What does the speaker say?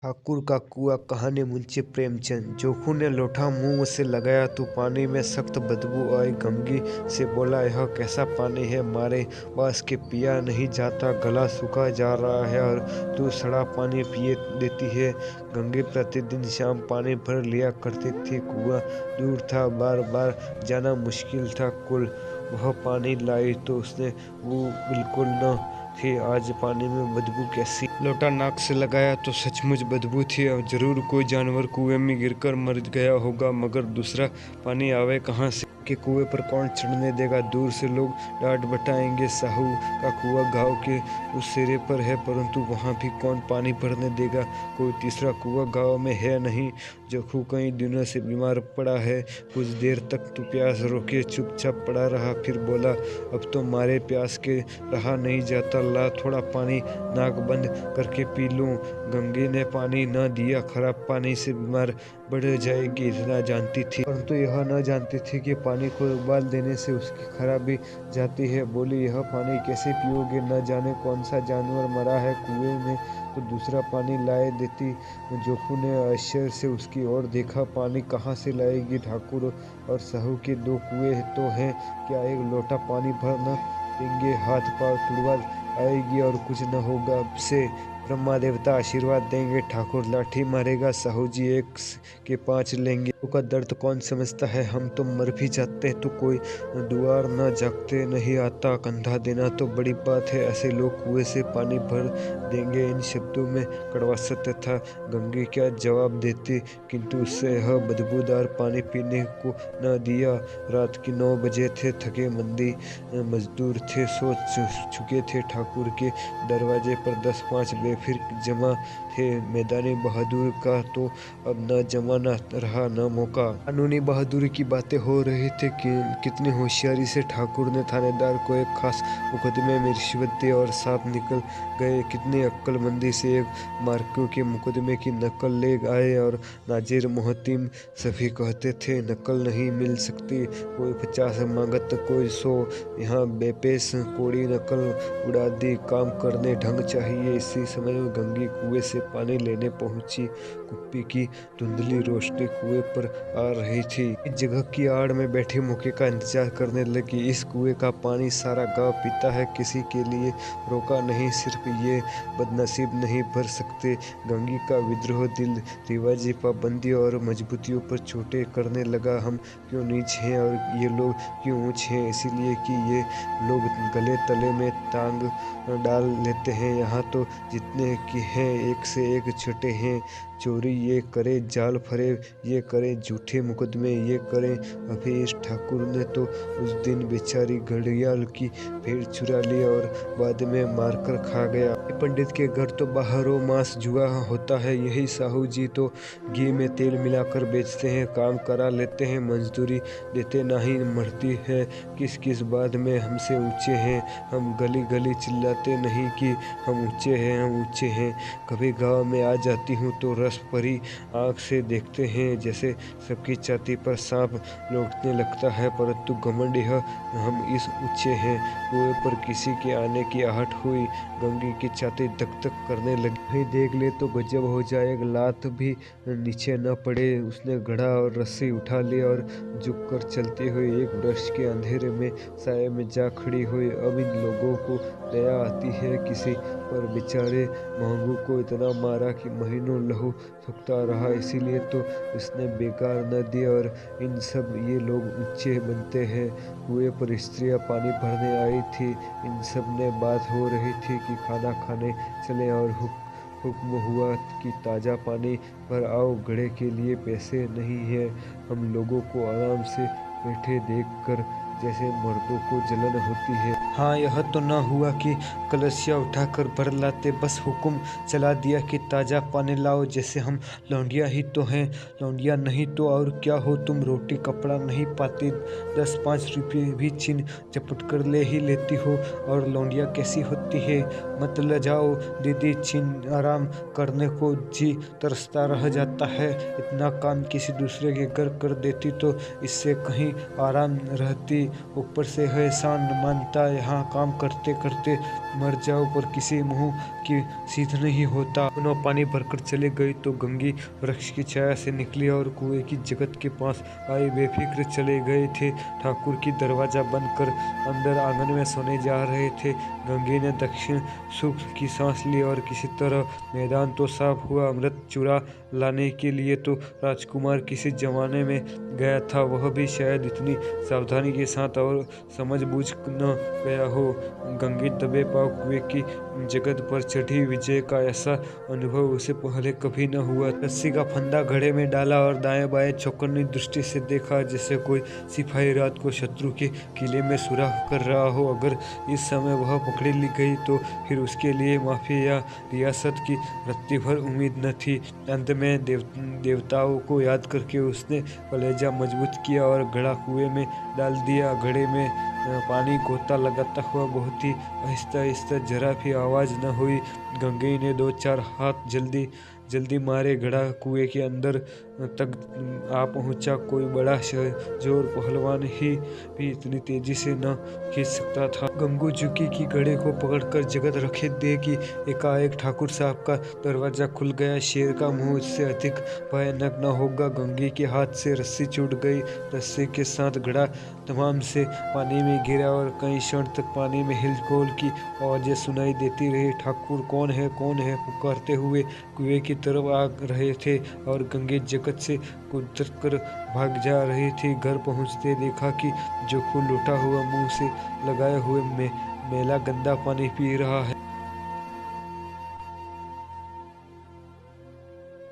ठाकुर का कुआं कहानी मुंशी प्रेमचंद। जोखू ने लोटा मुंह से लगाया तो पानी में सख्त बदबू आई। गंगी से बोला, यह कैसा पानी है, मारे बास के पिया नहीं जाता, गला सूखा जा रहा है और तू सड़ा पानी पिए देती है। गंगी प्रतिदिन शाम पानी भर लिया करती थी। कुआं दूर था, बार बार जाना मुश्किल था। कुल वह पानी लाई तो उसने वो बिल्कुल न थी। आज पानी में बदबू कैसी। लोटा नाक से लगाया तो सचमुच बदबू थी और जरूर कोई जानवर कुएं में गिरकर मर गया होगा, मगर दूसरा पानी आवे कहाँ से? के कुएं पर कौन चढ़ने देगा? दूर से लोग डांट बटाएंगे। साहू का कुआं गांव के उस सिरे पर है, परंतु वहां भी कौन पानी भरने देगा? कोई तीसरा कुआं गांव में है नहीं। जोखू कई दिनों से बीमार पड़ा है। कुछ देर तक तो प्यास रोके चुपचाप पड़ा रहा, फिर बोला, अब तो मारे प्यास के रहा नहीं जाता, ला थोड़ा पानी नाक बंद करके पी लूं। गंगी ने पानी न दिया। खराब पानी से बीमार बढ़ जाएगी इतना जानती थी, परंतु यह न जानती थी कि पानी को उबाल देने से उसकी खराबी जाती है। बोली, यह पानी कैसे पियोगे? न जाने कौन सा जानवर मरा है कुएं में तो दूसरा पानी लाए देती। जोखू ने आश्चर्य से उसकी ओर देखा। पानी कहाँ से लाएगी? ठाकुर और साहू के दो कुएं तो हैं, क्या एक लोटा पानी भर न देंगे? हाथ पांव तुड़वा आएगी और कुछ न होगा। अब से ब्रह्मा देवता आशीर्वाद देंगे। ठाकुर लाठी मारेगा, साहू जी एक के 5 लेंगे। का दर्द कौन समझता है? हम तो मर भी जाते हैं तो कोई दुआर न जागते नहीं आता। कंधा देना तो बड़ी बात है, ऐसे लोग कुएं से पानी भर देंगे। इन शब्दों में कड़वा सत्य था। गंगी क्या जवाब देती, किंतु उससे यह बदबूदार पानी पीने को न दिया। रात के 9 बजे थे। थके मंदी मजदूर थे, सो चुके थे। ठाकुर के दरवाजे पर 10-5 बेफिर जमा थे। मैदानी बहादुर का तो अब न जमाना रहा न मौका। कानूनी बहादुरी की बातें हो रही थी कि कितनी होशियारी से ठाकुर ने थानेदार को एक खास मुकदमे में रिश्वत दी और साफ निकल गए। कितनी अक्लमंदी से एक मार्को के मुकदमे की नकल ले आए और नाजिर मोहतिम सभी कहते थे नकल नहीं मिल सकती। कोई 50 मांगत, कोई 100। यहाँ बेपेश कोड़ी नकल उड़ा दी। काम करने ढंग चाहिए। इसी समय में गंगी कुएं से पानी लेने पहुंची। कुप्पी की धुंधली रोशनी कुएं पर आ रही थी। इस जगह की आड़ में बैठी मौके का इंतजार करने लगी। इस कुएं का पानी सारा गांव पीता है, किसी के लिए रोका नहीं, सिर्फ ये बदनसीब नहीं भर सकते। गंगी का विद्रोह दिल रिवाजी पाबंदी और मजबूतियों पर छोटे करने लगा। हम क्यों नीच हैं और ये लोग क्यों ऊंच हैं? इसीलिए कि ये लोग गले तले में टांग डाल लेते हैं। यहाँ तो जितने की हैं एक से एक छोटे हैं। चोरी ये करे, जाल फरे ये करे, झूठे मुकदमे ये करें। अभी इस ठाकुर ने तो उस दिन बेचारी घड़ियाल की भेड़ चुरा ली और बाद में मारकर खा गया। पंडित के घर तो बाहरों मांस जुआ होता है। यही साहू जी तो घी में तेल मिलाकर बेचते हैं। काम करा लेते हैं, मजदूरी देते नहीं। मरती है किस किस बात में हमसे ऊंचे हैं। हम गली गली चिल्लाते नहीं कि हम ऊंचे हैं, हम ऊंचे हैं। कभी गांव में आ जाती हूँ तो रस भरी आँख से देखते हैं, जैसे सबकी छाती पर सांप लौटने लगता है, परंतु घमंड यह हम इस ऊंचे हैं। कुएं पर किसी के आने की आहट हुई। गंगी की छाती धक धक करने लगी। कहीं देख ले तो गजब हो जाए, एक लात भी नीचे न पड़े। उसने घड़ा और रस्सी उठा ली और झुककर चलती हुई एक वृक्ष के अंधेरे में साये में जा खड़ी हुई। अब इन लोगों को दया आती है किसी पर। बेचारे महंगू को इतना मारा कि महीनों लहू सूखता रहा, इसीलिए तो इसने बेकार न दिया और इन सब ये लोग ऊंचे बनते हैं। कुएं पर स्त्रियां पानी भरने आई थी। इन सब ने बात हो रही थी कि खाना खाने चले और हुक्म हुआ कि ताज़ा पानी भर आओ, घड़े के लिए पैसे नहीं है। हम लोगों को आराम से बैठे देखकर जैसे मर्दों को जलन होती है। हाँ, यह तो न हुआ कि कलसिया उठाकर भर लाते, बस हुक्म चला दिया कि ताज़ा पानी लाओ, जैसे हम लौंडिया ही तो हैं। लौंडिया नहीं तो और क्या हो तुम? रोटी कपड़ा नहीं पाती, 10-5 रुपये भी छीन झपट कर ले ही लेती हो। और लौंडिया कैसी होती है? मत ल जाओ दीदी, छीन आराम करने को जी तरसता रह जाता है। इतना काम किसी दूसरे के घर कर देती तो इससे कहीं आराम रहती। गई। ऊपर से है एहसान मानता यहाँ काम करते करते मर जाओ, पर किसी मुंह की सीध नहीं होता। दोनों पानी भरकर चले गए तो गंगी वृक्ष की छाया से निकली और कुएं की जगत के पास आई। बेफिक्र चले गए थे। ठाकुर की दरवाजा बंद कर अंदर आंगन में सोने जा रहे थे। गंगी ने दक्षिण सुख की सांस ली और किसी तरह मैदान तो साफ हुआ। अमृत चूरा लाने के लिए तो राजकुमार किसी जमाने में गया था, वह भी शायद इतनी सावधानी के साथ और समझबूझ न गया हो। गंगी दबे पांव कुएं की जगत पर चढ़ी। विजय का ऐसा अनुभव उसे पहले कभी न हुआ। रस्सी का फंदा घड़े में डाला और दाएं बाएं चौकन्नी दृष्टि से देखा, जैसे कोई सिपाही रात को शत्रु के किले में सुराग कर रहा हो। अगर इस समय वह पकड़ ली गई तो फिर उसके लिए माफी या रियासत की रत्ती भर उम्मीद न थी। अंत में देवताओं को याद करके उसने कलेजा मजबूत किया और घड़ा कुएं में डाल दिया। घड़े में पानी गोता लगाता हुआ बहुत ही आहिस्ता आहिस्ता, जरा भी आवाज न हुई। गंगे ने 2-4 हाथ जल्दी मारे। घड़ा कुएं के अंदर तक आ पहुंचा। कोई बड़ा जोर पहलवान ही भी इतनी तेजी से न खींच सकता था। गंगू झुकी कि घड़े को पकड़कर जगत रखे दे कि एकाएक ठाकुर साहब का दरवाजा खुल गया। शेर का मुंह इससे अधिक भयानक न होगा। गंगी के हाथ से रस्सी छूट गई। रस्सी के साथ घड़ा तमाम से पानी में गिरा और कई क्षण तक पानी में हिलकोल की आवाजें सुनाई देती रही। ठाकुर कौन है पुकारते हुए कुएं की तरफ आ रहे थे और गंगे जगत से कुदरत कर भाग जा रही थी। घर पहुंचते देखा कि जोखू लूटा हुआ मुंह से लगाए हुए मेला गंदा पानी पी रहा है।